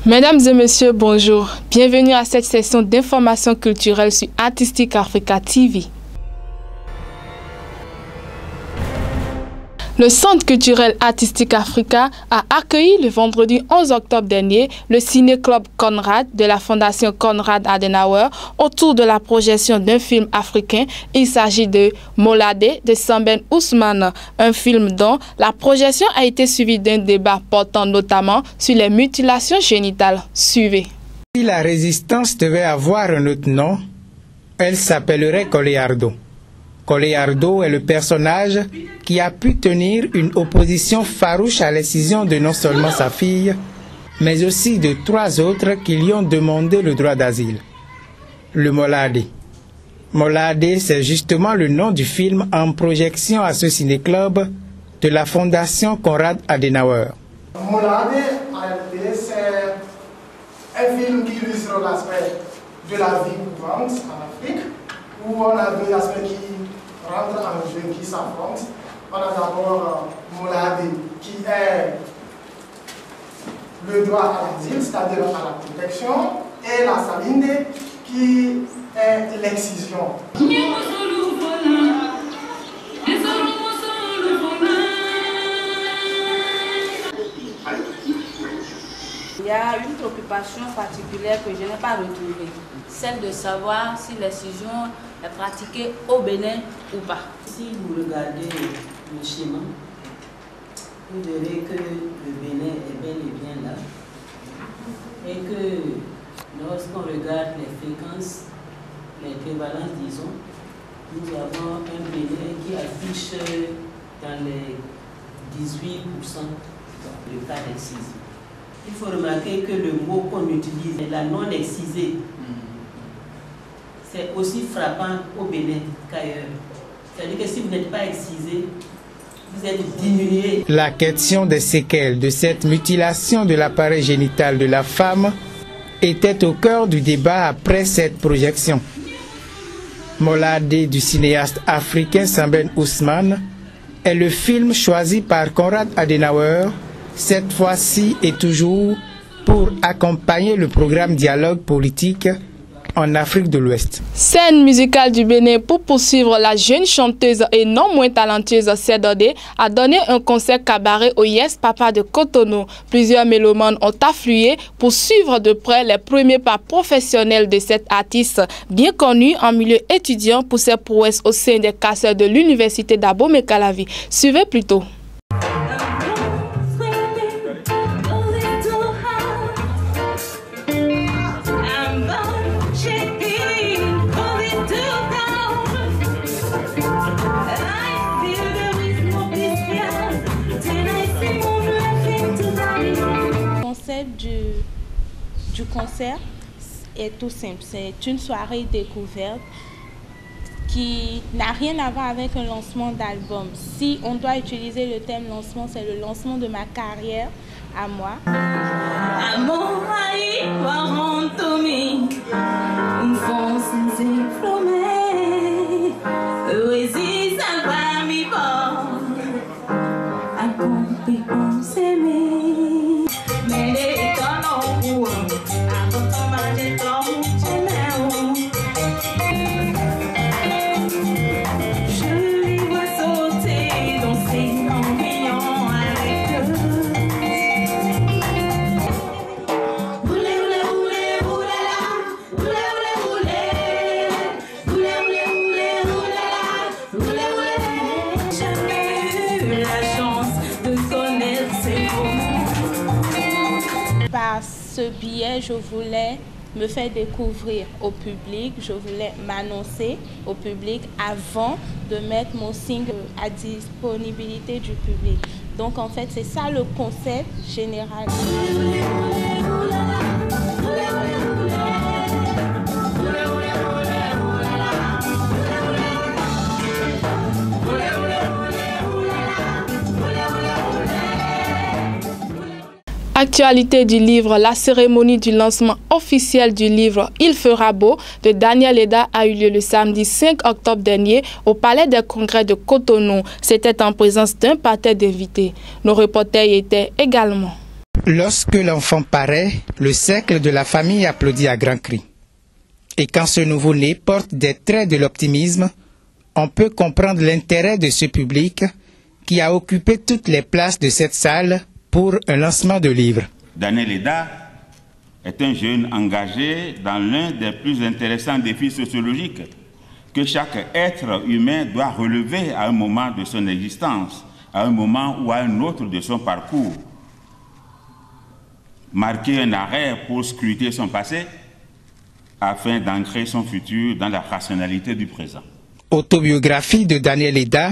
Mesdames et messieurs, bonjour. Bienvenue à cette session d'information culturelle sur Artistic Africa TV. Le Centre culturel Artistic Africa a accueilli le vendredi 11 octobre dernier le ciné-club Conrad de la Fondation Konrad Adenauer autour de la projection d'un film africain. Il s'agit de Moladé de Samben Ousmane, un film dont la projection a été suivie d'un débat portant notamment sur les mutilations génitales. Suivez. Si la résistance devait avoir un autre nom, elle s'appellerait Koléardo. Koléardo est le personnage qui a pu tenir une opposition farouche à l'excision de non seulement sa fille, mais aussi de 3 autres qui lui ont demandé le droit d'asile. Le Moladé. Moladé, c'est justement le nom du film en projection à ce ciné-club de la Fondation Konrad Adenauer. Moladé, c'est un film qui illustre l'aspect de la vie courante en Afrique, où on a 2 aspects qui rentrent en jeu, qui s'affrontent. On a d'abord Moladé, qui est le droit à l'asile, c'est-à-dire à la protection, et la Salinde, qui est l'excision. Il y a une préoccupation particulière que je n'ai pas retrouvée, celle de savoir si l'excision est pratiquée au Bénin ou pas. Si vous regardez le schéma, vous verrez que le Bénin est bel et bien là, et que lorsqu'on regarde les fréquences, les prévalences, disons, nous avons un Bénin qui affiche dans les 18% le cas d'excision. Il faut remarquer que le mot qu'on utilise, la non-excisée, c'est aussi frappant au Bénin qu'ailleurs. C'est-à-dire que si vous n'êtes pas excisé, vous êtes diminué. La question des séquelles de cette mutilation de l'appareil génital de la femme était au cœur du débat après cette projection. Moladé du cinéaste africain Samben Ousmane est le film choisi par Konrad Adenauer, cette fois-ci et toujours pour accompagner le programme Dialogue politique en Afrique de l'Ouest. Scène musicale du Bénin pour poursuivre la jeune chanteuse et non moins talentueuse Cédodé a donné un concert cabaret au Yes Papa de Cotonou. Plusieurs mélomanes ont afflué pour suivre de près les premiers pas professionnels de cette artiste, bien connue en milieu étudiant pour ses prouesses au sein des casseurs de l'université d'Abomey-Calavi. Suivez plutôt. Du concert est tout simple, c'est une soirée découverte qui n'a rien à voir avec un lancement d'album. Si on doit utiliser le thème lancement, c'est le lancement de ma carrière à moi. Par ce billet, je voulais me faire découvrir au public, je voulais m'annoncer au public avant de mettre mon single à disponibilité du public. Donc en fait, c'est ça le concept général. Actualité du livre, la cérémonie du lancement officiel du livre Il fera beau de Daniel Eda a eu lieu le samedi 5 octobre dernier au Palais des Congrès de Cotonou. C'était en présence d'un parterre d'invités. Nos reporters y étaient également. Lorsque l'enfant paraît, le cercle de la famille applaudit à grands cris. Et quand ce nouveau-né porte des traits de l'optimisme, on peut comprendre l'intérêt de ce public qui a occupé toutes les places de cette salle pour un lancement de livre. Daniel Eda est un jeune engagé dans l'un des plus intéressants défis sociologiques que chaque être humain doit relever à un moment de son existence, à un moment ou à un autre de son parcours. Marquer un arrêt pour scruter son passé afin d'ancrer son futur dans la rationalité du présent. Autobiographie de Daniel Eda,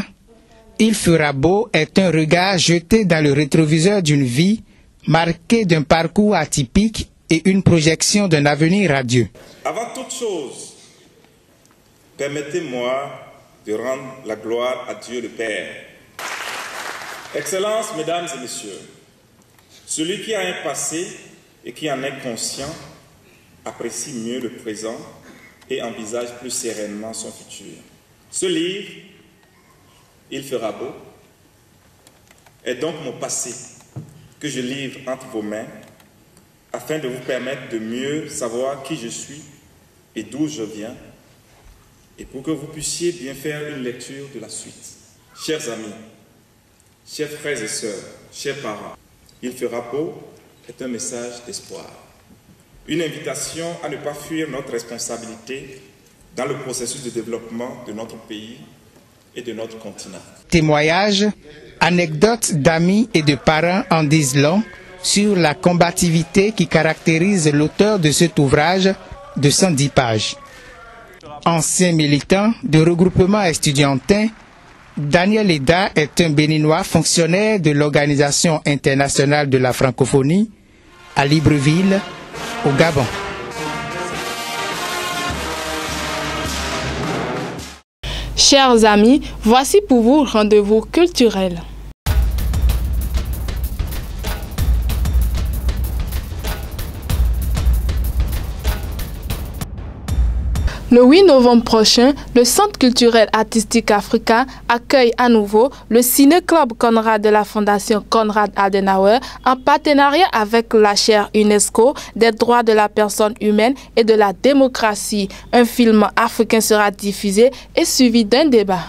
Il fera beau est un regard jeté dans le rétroviseur d'une vie marquée d'un parcours atypique et une projection d'un avenir radieux. Avant toute chose, permettez-moi de rendre la gloire à Dieu le Père. Excellences, mesdames et messieurs, celui qui a un passé et qui en est conscient apprécie mieux le présent et envisage plus sereinement son futur. Ce livre, Il fera beau, est donc mon passé que je livre entre vos mains afin de vous permettre de mieux savoir qui je suis et d'où je viens et pour que vous puissiez bien faire une lecture de la suite. Chers amis, chers frères et sœurs, chers parents, Il fera beau est un message d'espoir. Une invitation à ne pas fuir notre responsabilité dans le processus de développement de notre pays et de notre continent. Témoignages, anecdotes d'amis et de parents en disent long sur la combativité qui caractérise l'auteur de cet ouvrage de 110 pages. Ancien militant de regroupement estudiantin, Daniel Eda est un Béninois fonctionnaire de l'Organisation internationale de la francophonie à Libreville, au Gabon. Chers amis, voici pour vous rendez-vous culturel. Le 8 novembre prochain, le Centre culturel artistique africain accueille à nouveau le Ciné-Club Conrad de la Fondation Konrad Adenauer en partenariat avec la chaire UNESCO des droits de la personne humaine et de la démocratie. Un film africain sera diffusé et suivi d'un débat.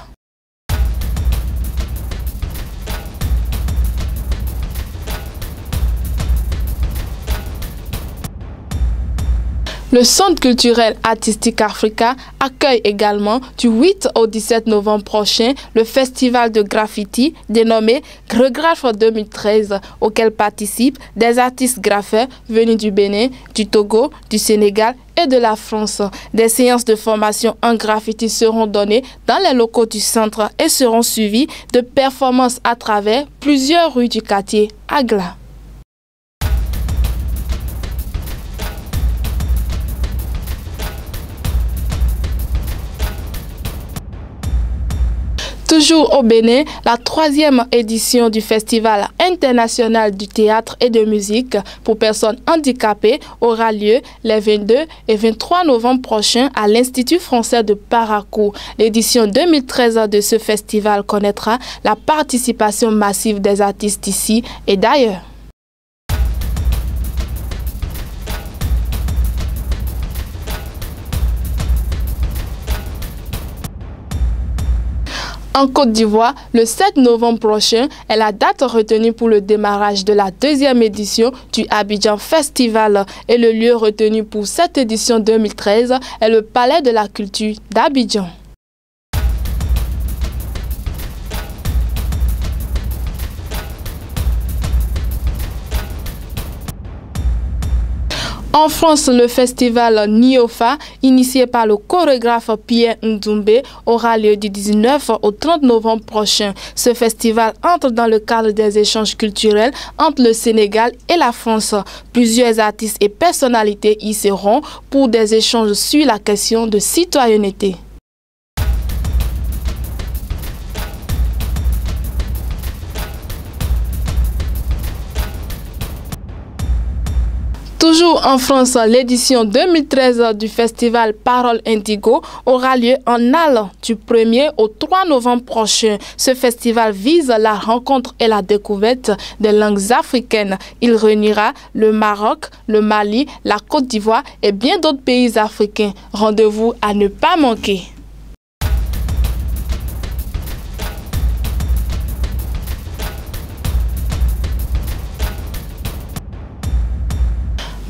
Le Centre culturel artistique africain accueille également du 8 au 17 novembre prochain le festival de graffiti dénommé Regraph 2013 auquel participent des artistes graffeurs venus du Bénin, du Togo, du Sénégal et de la France. Des séances de formation en graffiti seront données dans les locaux du centre et seront suivies de performances à travers plusieurs rues du quartier Agla. Toujours au Bénin, la 3e édition du Festival international du théâtre et de musique pour personnes handicapées aura lieu les 22 et 23 novembre prochains à l'Institut français de Parakou. L'édition 2013 de ce festival connaîtra la participation massive des artistes ici et d'ailleurs. En Côte d'Ivoire, le 7 novembre prochain est la date retenue pour le démarrage de la 2e édition du Abidjan Festival et le lieu retenu pour cette édition 2013 est le Palais de la Culture d'Abidjan. En France, le festival Niofa, initié par le chorégraphe Pierre Ndoumbe, aura lieu du 19 au 30 novembre prochain. Ce festival entre dans le cadre des échanges culturels entre le Sénégal et la France. Plusieurs artistes et personnalités y seront pour des échanges sur la question de citoyenneté. Toujours en France, l'édition 2013 du festival Parole Indigo aura lieu en allant du 1er au 3 novembre prochain. Ce festival vise la rencontre et la découverte des langues africaines. Il réunira le Maroc, le Mali, la Côte d'Ivoire et bien d'autres pays africains. Rendez-vous à ne pas manquer.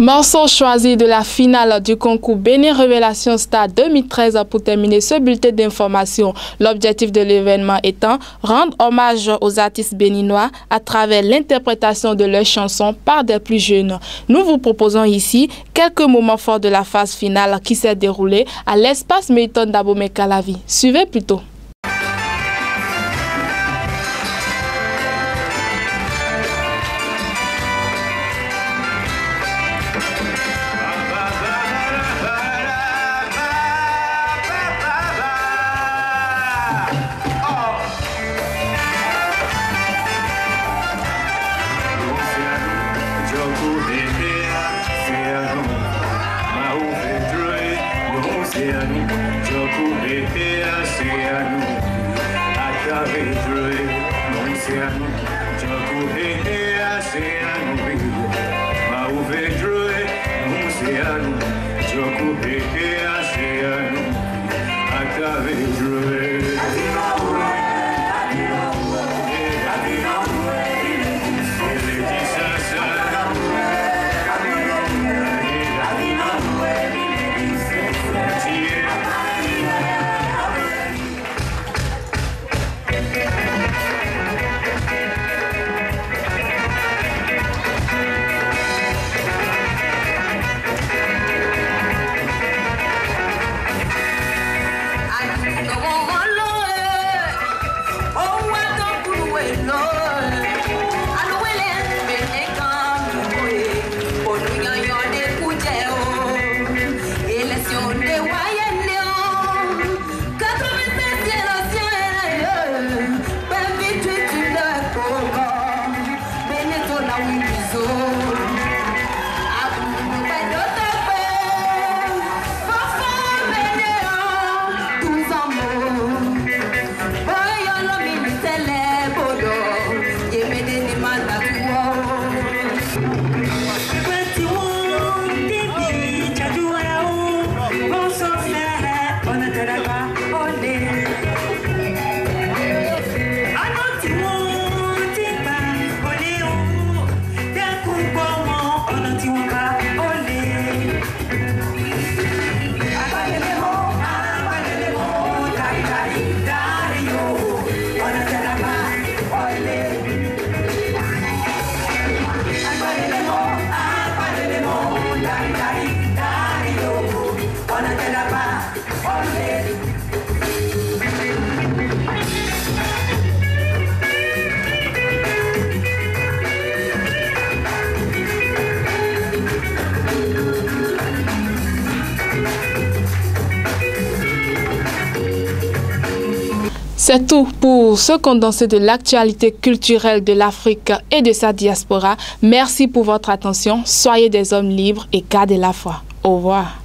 Morceau choisi de la finale du concours Bénin Révélation Star 2013 pour terminer ce bulletin d'information. L'objectif de l'événement étant rendre hommage aux artistes béninois à travers l'interprétation de leurs chansons par des plus jeunes. Nous vous proposons ici quelques moments forts de la phase finale qui s'est déroulée à l'espace Milton d'Abomey-Calavi. Suivez plutôt. C'est tout pour ce condensé de l'actualité culturelle de l'Afrique et de sa diaspora. Merci pour votre attention. Soyez des hommes libres et gardez la foi. Au revoir.